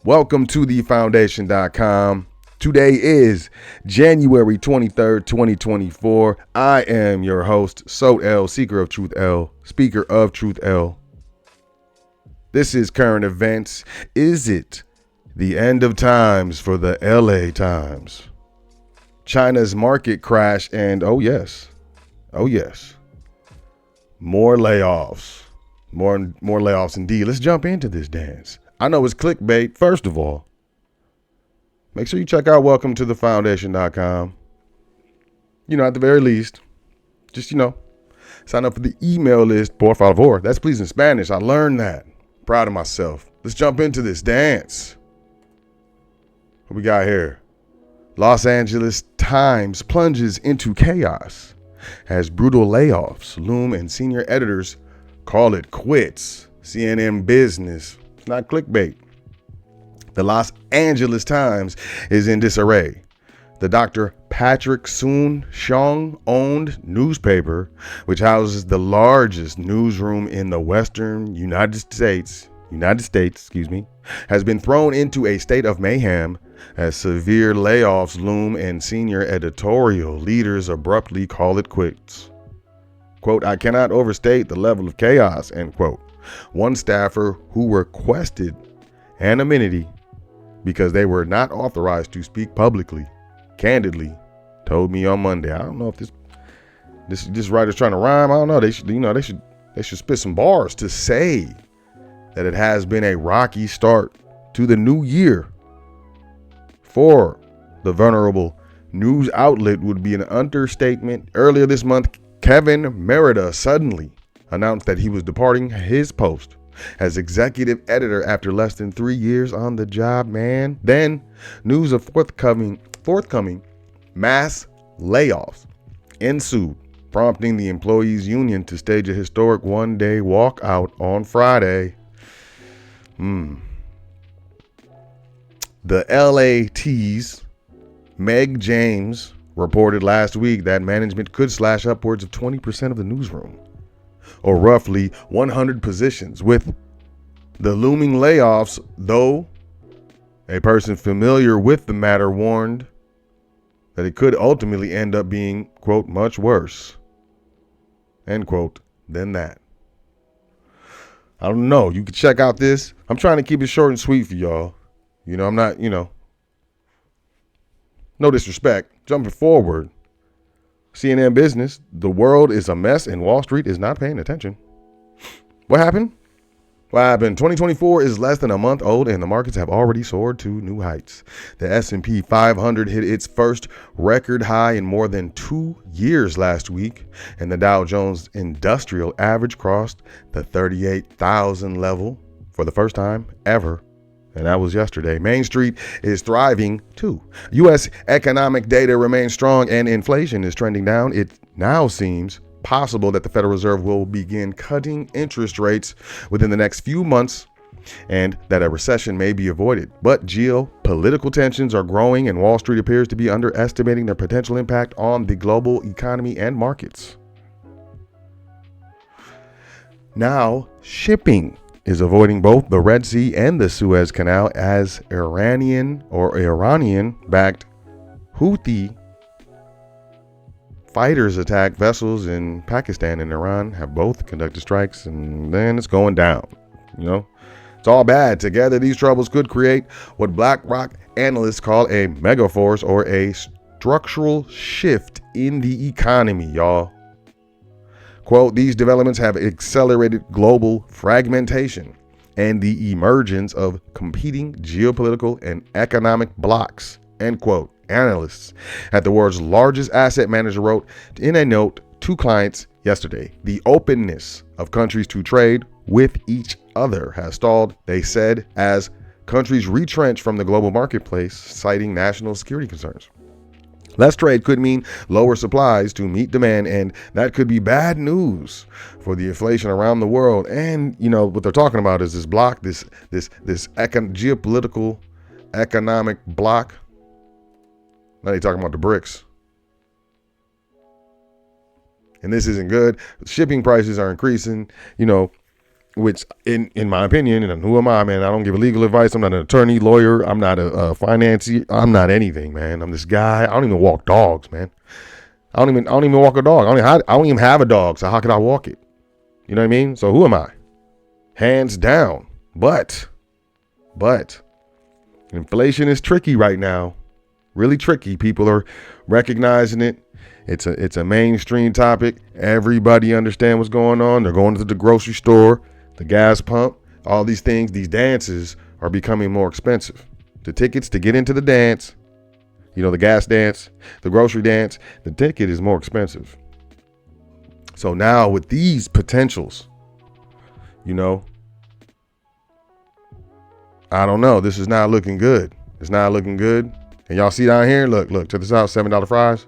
Welcome to thefoundation.com. Today is January 23rd, 2024. I am your host, Sot L, Seeker of Truth L, Speaker of Truth L. This is current events. Is it the end of times for the LA Times? China's market crash and oh yes, more layoffs. More layoffs indeed. Let's jump into this dance. I know it's clickbait. First of all, make sure you check out welcome to thefoundation.com. At the very least, just, sign up for the email list, por favor. That's please in Spanish. I learned that. Proud of myself. Let's jump into this dance. What we got here? Los Angeles Times plunges into chaos as brutal layoffs loom and senior editors call it quits. CNN Business. It's not clickbait. The Los Angeles Times is in disarray. The Dr. Patrick Soon-Shiong owned newspaper, which houses the largest newsroom in the Western United States, has been thrown into a state of mayhem as severe layoffs loom and senior editorial leaders abruptly call it quits. Quote, I cannot overstate the level of chaos, end quote. One staffer who requested anonymity because they were not authorized to speak publicly, candidly, told me on Monday. I don't know if this writer's trying to rhyme. I don't know. They should spit some bars to say that it has been a rocky start to the new year for the venerable news outlet would be an understatement. Earlier this month, Kevin Merida suddenly announced that he was departing his post as executive editor after less than 3 years on the job, man. Then news of forthcoming mass layoffs ensued, prompting the employees union to stage a historic one-day walkout on Friday. The LAT's Meg James reported last week that management could slash upwards of 20% of the newsroom, or roughly 100 positions, with the looming layoffs, though a person familiar with the matter warned that it could ultimately end up being, quote, much worse, end quote, than that. I don't know. You can check out this. I'm trying to keep it short and sweet for y'all. I'm not, no disrespect. Jumping forward, CNN Business, the world is a mess and Wall Street is not paying attention. What happened? 2024 is less than a month old and the markets have already soared to new heights. The S&P 500 hit its first record high in more than 2 years last week, and the Dow Jones Industrial Average crossed the 38,000 level for the first time ever. And that was yesterday. Main Street is thriving too. U.S. economic data remains strong and inflation is trending down. It now seems possible that the Federal Reserve will begin cutting interest rates within the next few months and that a recession may be avoided. But geopolitical tensions are growing and Wall Street appears to be underestimating their potential impact on the global economy and markets. Now, shipping is avoiding both the Red Sea and the Suez Canal as Iranian-backed Houthi fighters attack vessels in Pakistan and Iran have both conducted strikes, and then it's going down. It's all bad. Together, these troubles could create what BlackRock analysts call a megaforce or a structural shift in the economy, y'all. Quote, these developments have accelerated global fragmentation and the emergence of competing geopolitical and economic blocs, end quote. Analysts at the world's largest asset manager wrote in a note to clients yesterday. The openness of countries to trade with each other has stalled, they said, as countries retrench from the global marketplace, citing national security concerns. Less trade could mean lower supplies to meet demand, and that could be bad news for the inflation around the world. And, what they're talking about is this block, this geopolitical economic block. Now they're talking about the BRICS. And this isn't good. Shipping prices are increasing. which in my opinion, and who am I, man? I don't give legal advice. I'm not an attorney, lawyer. I'm not a financier. I'm not anything, man. I'm this guy. I don't even walk dogs, man. I don't even walk a dog. I don't even have a dog. So how could I walk it? You know what I mean? So who am I? Hands down. But inflation is tricky right now. Really tricky. People are recognizing it. It's a mainstream topic. Everybody understand what's going on. They're going to the grocery store, the gas pump, all these things. These dances are becoming more expensive. The tickets to get into the dance, the gas dance, the grocery dance, the ticket is more expensive. So now with these potentials, I don't know. This is not looking good. It's not looking good. And y'all see down here, look, check this out, $7 fries.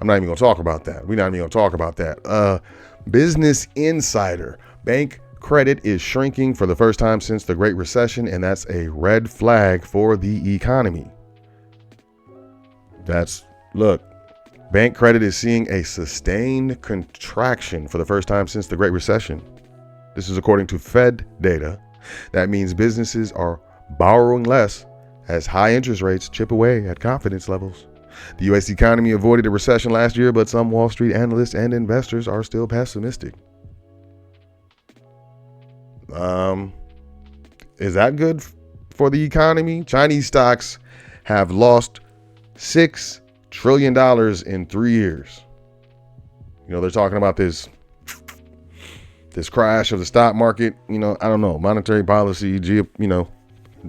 I'm not even going to talk about that. We're not even going to talk about that. Business Insider. Bank credit is shrinking for the first time since the Great Recession, and that's a red flag for the economy. Bank credit is seeing a sustained contraction for the first time since the Great Recession. This is according to Fed data. That means businesses are borrowing less as high interest rates chip away at confidence levels. The U.S. economy avoided a recession last year, but some Wall Street analysts and investors are still pessimistic. Is that good for the economy? Chinese stocks have lost $6 trillion in 3 years. They're talking about this crash of the stock market. I don't know, monetary policy,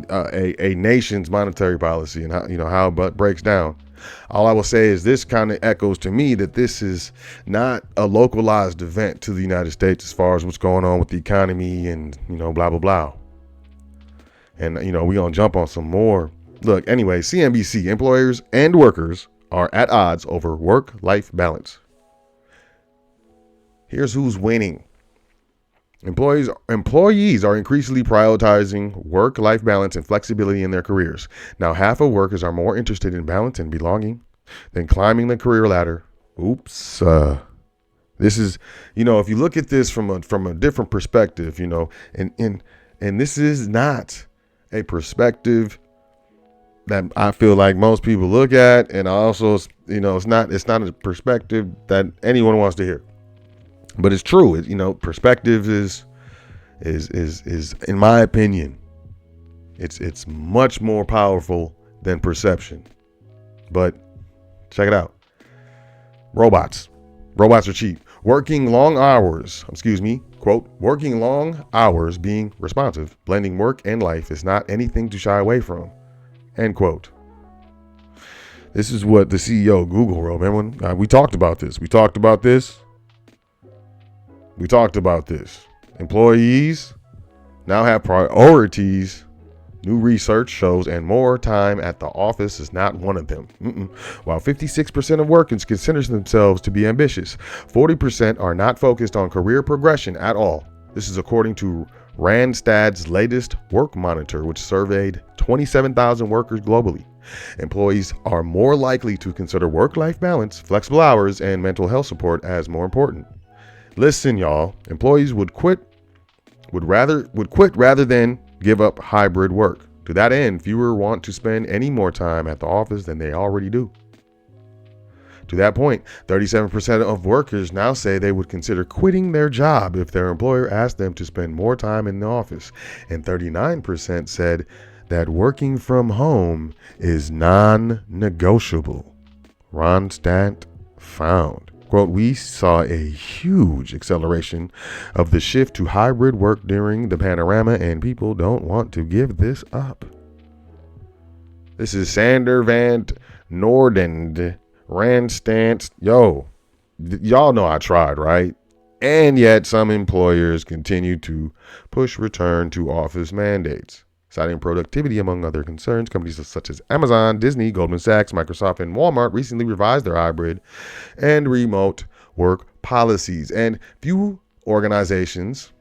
a nation's monetary policy and how it breaks down. All I will say is this kind of echoes to me that this is not a localized event to the United States as far as what's going on with the economy and, blah, blah, blah. And, we're going to jump on some more. Look, anyway, CNBC, employers and workers are at odds over work-life balance. Here's who's winning. Employees are increasingly prioritizing work-life balance and flexibility in their careers. Now, half of workers are more interested in balance and belonging than climbing the career ladder. Oops. This is, if you look at this from a different perspective, and this is not a perspective that I feel like most people look at, and also, it's not a perspective that anyone wants to hear. But it's true. Perspective is in my opinion, it's much more powerful than perception. But check it out. Robots are cheap. Working long hours, being responsive, blending work and life is not anything to shy away from. End quote. This is what the CEO of Google wrote. Remember when we talked about this? We talked about this. Employees now have priorities. New research shows, and more time at the office is not one of them. While 56% of workers consider themselves to be ambitious, 40% are not focused on career progression at all. This is according to Randstad's latest Work Monitor, which surveyed 27,000 workers globally. Employees are more likely to consider work-life balance, flexible hours, and mental health support as more important. Listen, y'all, employees would quit rather than give up hybrid work. To that end, fewer want to spend any more time at the office than they already do. To that point, 37% of workers now say they would consider quitting their job if their employer asked them to spend more time in the office. And 39% said that working from home is non-negotiable. Randstad found. Quote, we saw a huge acceleration of the shift to hybrid work during the panorama, and people don't want to give this up. This is Sander van Noorden, Randstad. Y'all know I tried, right? And yet some employers continue to push return to office mandates. Citing productivity among other concerns, companies such as Amazon, Disney, Goldman Sachs, Microsoft, and Walmart recently revised their hybrid and remote work policies. And few organizations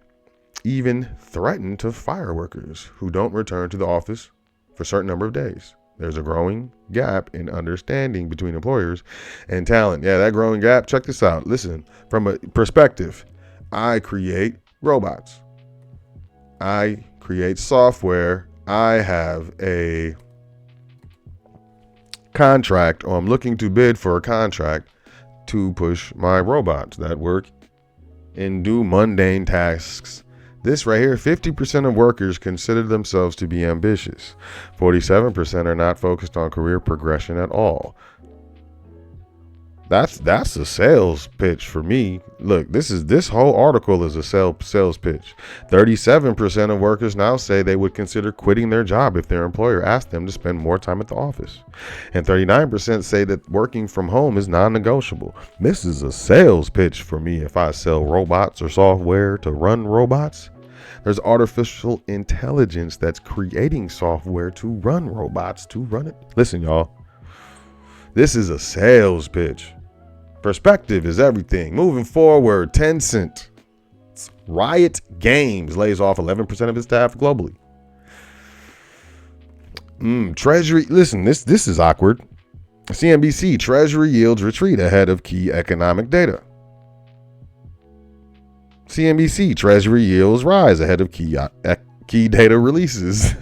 even threaten to fire workers who don't return to the office for a certain number of days. There's a growing gap in understanding between employers and talent. Yeah, that growing gap, check this out. Listen, from a perspective, I create robots. I create software. I have a contract, or I'm looking to bid for a contract to push my robots that work and do mundane tasks. This right here, 50% of workers consider themselves to be ambitious. 47% are not focused on career progression at all. That's a sales pitch for me. Look, this whole article is a sales pitch. 37% of workers now say they would consider quitting their job if their employer asked them to spend more time at the office. And 39% say that working from home is non-negotiable. This is a sales pitch for me if I sell robots or software to run robots. There's artificial intelligence that's creating software to run robots to run it. Listen, y'all. This is a sales pitch. Perspective is everything. Moving forward, Tencent, Riot Games lays off 11% of its staff globally. Treasury, listen, this is awkward. CNBC, Treasury yields retreat ahead of key economic data. CNBC, Treasury yields rise ahead of key data releases.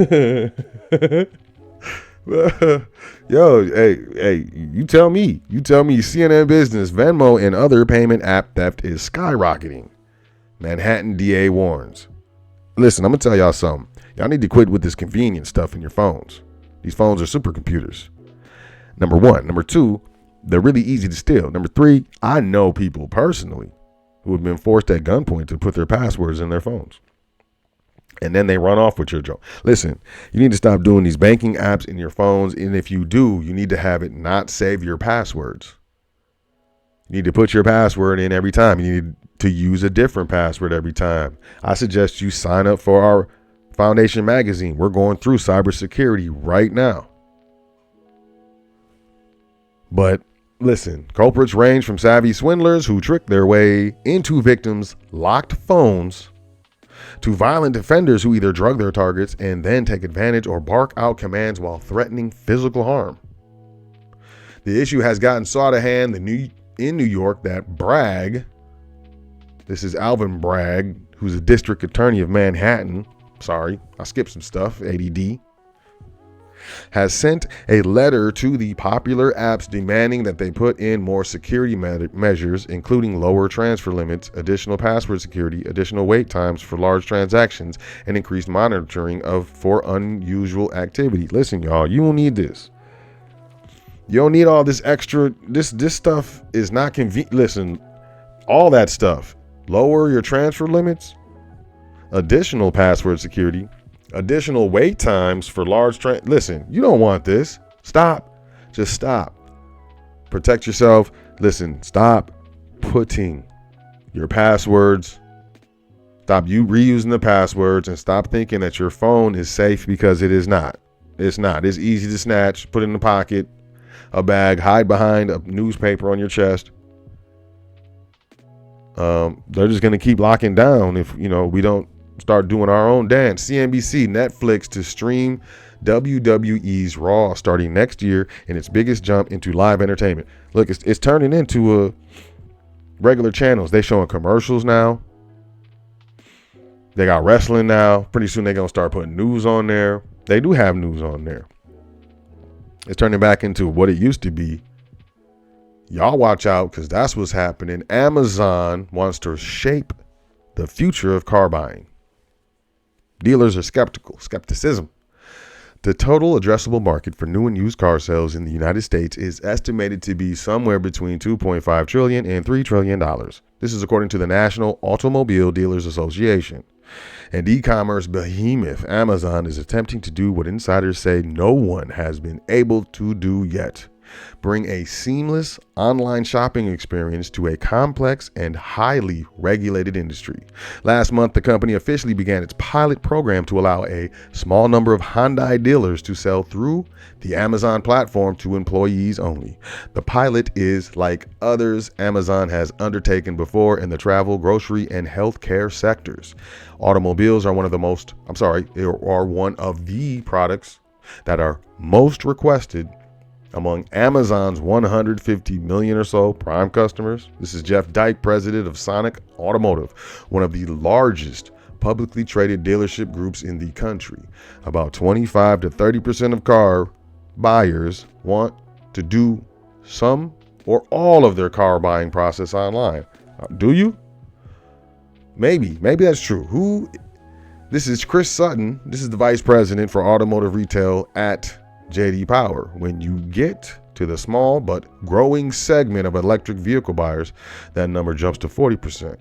Yo, hey, you tell me CNN Business, Venmo, and other payment app theft is skyrocketing. Manhattan DA warns. Listen, I'm going to tell y'all something. Y'all need to quit with this convenient stuff in your phones. These phones are supercomputers. Number one. Number two, they're really easy to steal. Number three, I know people personally who have been forced at gunpoint to put their passwords in their phones. And then they run off with your joke. Listen, you need to stop doing these banking apps in your phones. And if you do, you need to have it not save your passwords. You need to put your password in every time. You need to use a different password every time. I suggest you sign up for our Foundation magazine. We're going through cybersecurity right now. But listen, culprits range from savvy swindlers who trick their way into victims' locked phones to violent offenders who either drug their targets and then take advantage or bark out commands while threatening physical harm. The issue has gotten so out of hand in New York that Bragg, this is Alvin Bragg, who's a district attorney of Manhattan, sorry, I skipped some stuff, ADD, has sent a letter to the popular apps demanding that they put in more security measures, including lower transfer limits, additional password security, additional wait times for large transactions, and increased monitoring for unusual activity. Listen, y'all, you don't need this. You don't need all this extra. This stuff is not convenient. Listen, all that stuff. Lower your transfer limits, additional password security, additional wait times for large listen, you don't want this. Stop. Just stop. Protect yourself. Listen, stop putting your passwords. Stop you reusing the passwords and stop thinking that your phone is safe, because it is not. It's not. It's easy to snatch, put in the pocket, a bag, hide behind a newspaper on your chest. They're just going to keep locking down if, we don't start doing our own dance. CNBC, Netflix to stream WWE's Raw starting next year in its biggest jump into live entertainment. Look, it's turning into regular channels. They showing commercials now. They got wrestling now. Pretty soon they're going to start putting news on there. They do have news on there. It's turning back into what it used to be. Y'all watch out, because that's what's happening. Amazon wants to shape the future of car buying. Dealers are skepticism. The total addressable market for new and used car sales in the United States is estimated to be somewhere between $2.5 trillion and $3 trillion. This is according to the National Automobile Dealers Association. And e-commerce behemoth Amazon is attempting to do what insiders say no one has been able to do yet: bring a seamless online shopping experience to a complex and highly regulated industry. Last month, the company officially began its pilot program to allow a small number of Hyundai dealers to sell through the Amazon platform to employees only. The pilot is like others Amazon has undertaken before in the travel, grocery, and healthcare sectors. Automobiles are one of the products that are most requested among Amazon's 150 million or so prime customers. This is Jeff Dyke, president of Sonic Automotive, one of the largest publicly traded dealership groups in the country. About 25 to 30% of car buyers want to do some or all of their car buying process online. Do you? Maybe that's true. This is Chris Sutton. This is the vice president for automotive retail at JD Power. When you get to the small but growing segment of electric vehicle buyers, that number jumps to 40%.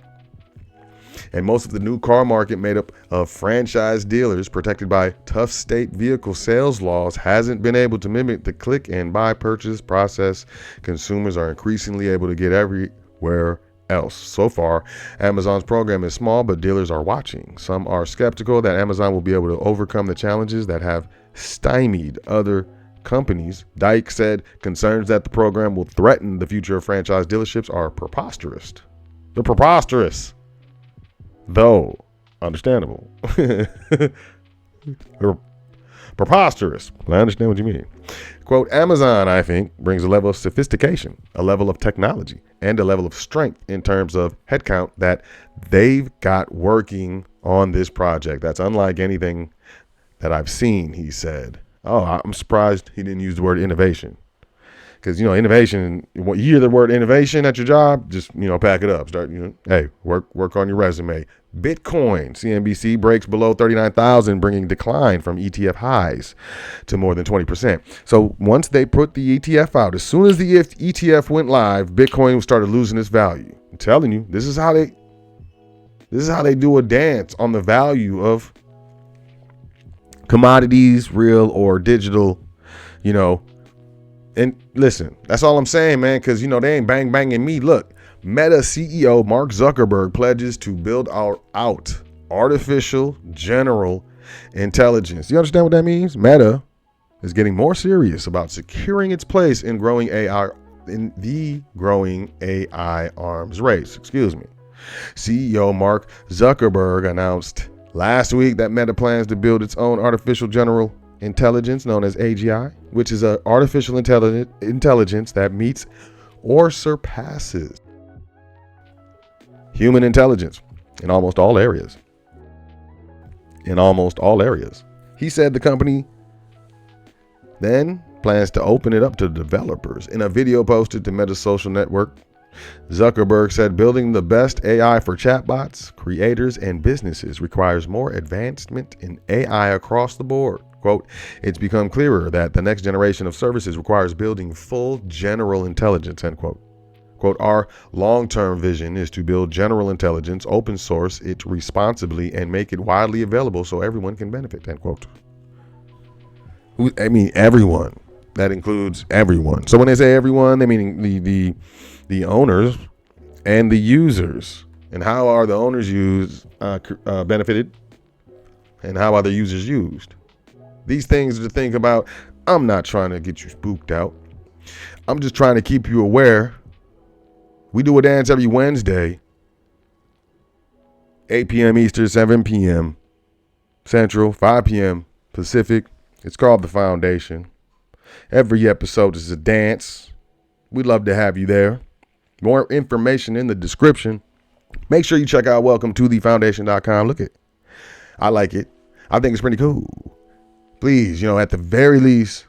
And most of the new car market made up of franchise dealers protected by tough state vehicle sales laws hasn't been able to mimic the click and buy purchase process consumers are increasingly able to get everywhere else. So far, Amazon's program is small, but dealers are watching. Some are skeptical that Amazon will be able to overcome the challenges that have stymied other companies. Dyke said concerns that the program will threaten the future of franchise dealerships are preposterous. They're preposterous, though understandable. They're preposterous. I understand what you mean. Quote, Amazon, I think, brings a level of sophistication, a level of technology, and a level of strength in terms of headcount that they've got working on this project. That's unlike anything that I've seen, he said. Oh, I'm surprised he didn't use the word innovation. Because, innovation, you hear the word innovation at your job, just, pack it up. Start, hey, work on your resume. Bitcoin, CNBC breaks below 39,000, bringing decline from ETF highs to more than 20%. So once they put the ETF out, as soon as the ETF went live, Bitcoin started losing its value. I'm telling you, this is how they do a dance on the value of commodities, real or digital, And listen, that's all I'm saying, man, because, they ain't banging me. Look, Meta CEO Mark Zuckerberg pledges to build out artificial general intelligence. You understand what that means? Meta is getting more serious about securing its place in the growing AI arms race. CEO Mark Zuckerberg announced last week that Meta plans to build its own artificial general intelligence known as AGI, which is an artificial intelligence that meets or surpasses human intelligence in almost all areas. He said the company then plans to open it up to developers. In a video posted to Meta's social network, Zuckerberg said building the best AI for chatbots, creators, and businesses requires more advancement in AI across the board. Quote, it's become clearer that the next generation of services requires building full general intelligence, end quote. Quote, our long-term vision is to build general intelligence, open source it responsibly, and make it widely available so everyone can benefit, end quote. Everyone. That includes everyone. So when they say everyone, they mean the owners and the users. And how are the owners benefited? And how are the users used? These things to think about. I'm not trying to get you spooked out. I'm just trying to keep you aware. We do a dance every Wednesday, 8 p.m. Eastern, 7 p.m. Central, 5 p.m. Pacific. It's called The Foundation. Every episode is a dance. We'd love to have you there. More information in the description. Make sure you check out welcometothefoundation.com. Look it. I like it. I think it's pretty cool. Please, at the very least,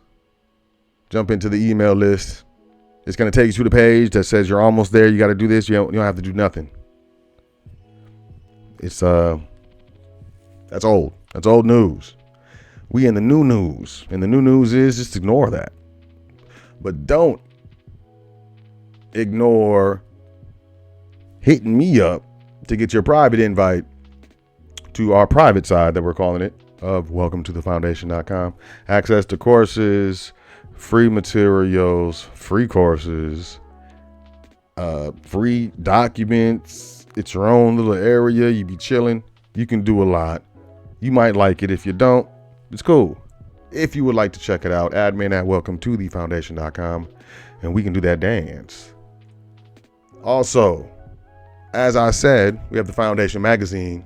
jump into the email list. It's going to take you to the page that says you're almost there. You got to do this. You don't have to do nothing. It's that's old. That's old news. We in the new news. And the new news is just ignore that. But don't ignore hitting me up to get your private invite to our private side that we're calling it of welcometothefoundation.com. Access to courses, free materials, free courses, free documents. It's your own little area. You be chilling. You can do a lot. You might like it. If you don't, it's cool. If you would like to check it out, admin at welcometothefoundation.com, and we can do that dance. Also, as I said, we have the Foundation magazine.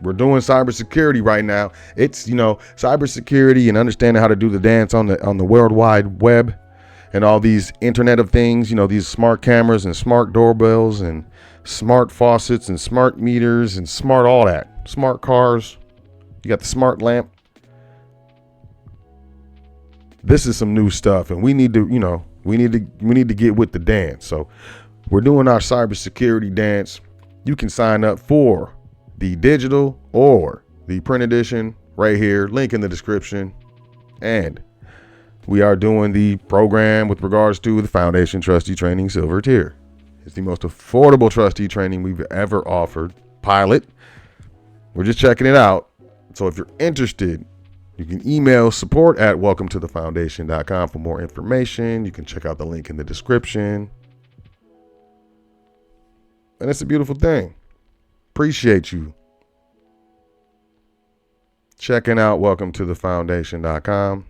We're doing cybersecurity right now. It's, cybersecurity and understanding how to do the dance on the World Wide Web and all these Internet of Things, these smart cameras and smart doorbells and smart faucets and smart meters and smart all that. smart cars. You got the smart lamp. This is some new stuff, and we need to, we need to get with the dance. So we're doing our cybersecurity dance. You can sign up for the digital or the print edition right here. Link in the description. And we are doing the program with regards to the Foundation Trustee Training Silver Tier. It's the most affordable trustee training we've ever offered. Pilot. We're just checking it out. So if you're interested, you can email support@welcometothefoundation.com for more information. You can check out the link in the description. And it's a beautiful thing. Appreciate you checking out welcometothefoundation.com.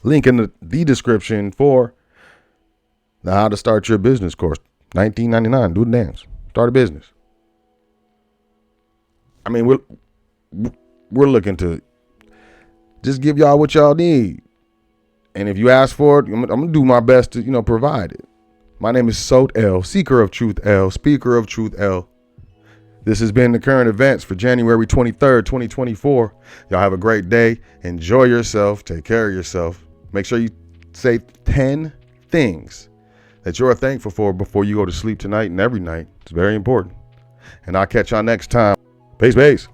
Link in the description for the How to Start Your Business course. $19.99. Do the dance. Start a business. I mean, we're looking to just give y'all what y'all need. And if you ask for it, I'm going to do my best to, provide it. My name is Sot L, Seeker of Truth L, Speaker of Truth L. This has been the current events for January 23rd, 2024. Y'all have a great day. Enjoy yourself. Take care of yourself. Make sure you say 10 things that you're thankful for before you go to sleep tonight and every night. It's very important. And I'll catch y'all next time. Peace.